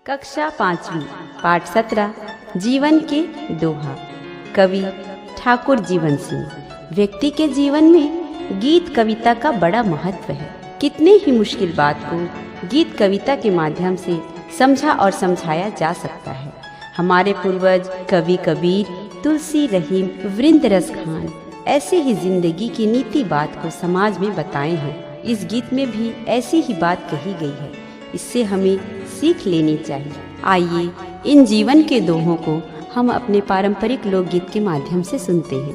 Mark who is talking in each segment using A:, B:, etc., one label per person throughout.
A: कक्षा 5वीं पाठ 17 जीवन के दोहा। कवि ठाकुर जीवन सिंह। व्यक्ति के जीवन में गीत कविता का बड़ा महत्व है। कितने ही मुश्किल बात को गीत कविता के माध्यम से समझा और समझाया जा सकता है। हमारे पूर्वज कवि कबीर, तुलसी, रहीम, वृंदरस खान ऐसे ही जिंदगी की नीति बात को समाज में बताए हैं। इस गीत में भी ऐसी ही बात कही गई है। इससे हमें सीख लेनी चाहिए। आइए इन जीवन के दोहों को हम अपने पारंपरिक लोकगीत के माध्यम से सुनते हैं।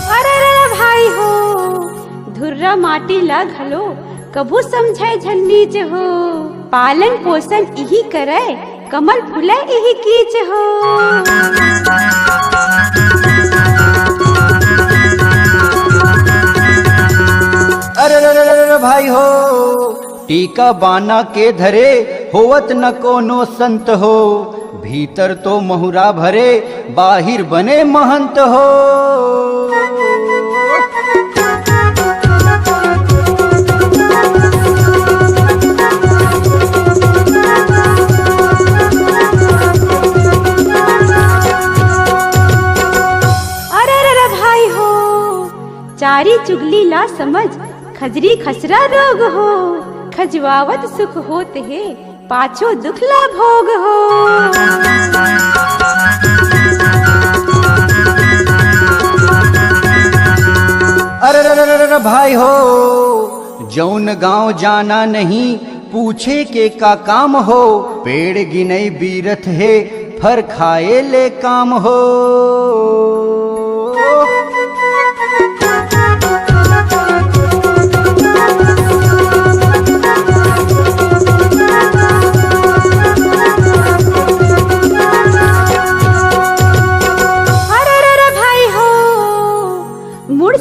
B: अरे भाई हो, धुर्रा माटी ला घलो कबू समझे झन्नीच हो। पालन पोषण यही करे, कमल फूले यही कीच हो।
C: अरे भाई हो, टीका बाना के धरे होवत न कोनो संत हो। भीतर तो महुरा भरे, बाहिर बने महंत हो।
B: चारी चुगली ला समझ, खजरी खसरा रोग हो। खजवावत सुख होत है, पाछो दुख ला भोग हो।
C: अरे भाई हो, जौन गांव जाना नहीं, पूछे के का काम हो। पेड़ गिनई बीरथ है, फर खाए ले काम हो।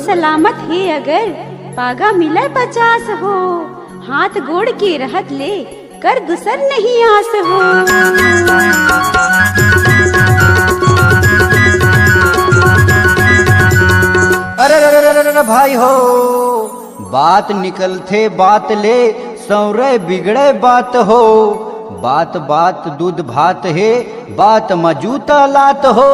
B: सलामत है अगर पागा मिले 50 हो। हाथ गोड़ के रहत ले कर दूसर नहीं आस हो।
C: अरे भाई हो, बात निकलते बात ले, सौरे बिगड़े बात हो। बात बात दूध भात है, बात मजूता लात हो।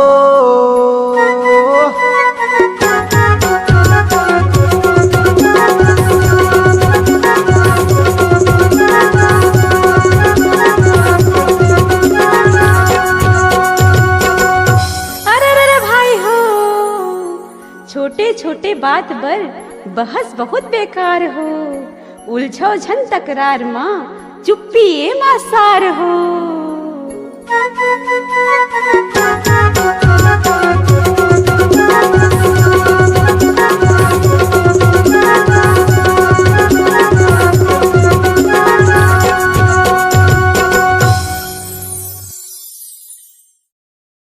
B: छोटे छोटे बात बर बहस बहुत बेकार हो। उलझो झन तकरार माँ, चुप्पी ए मासार हो।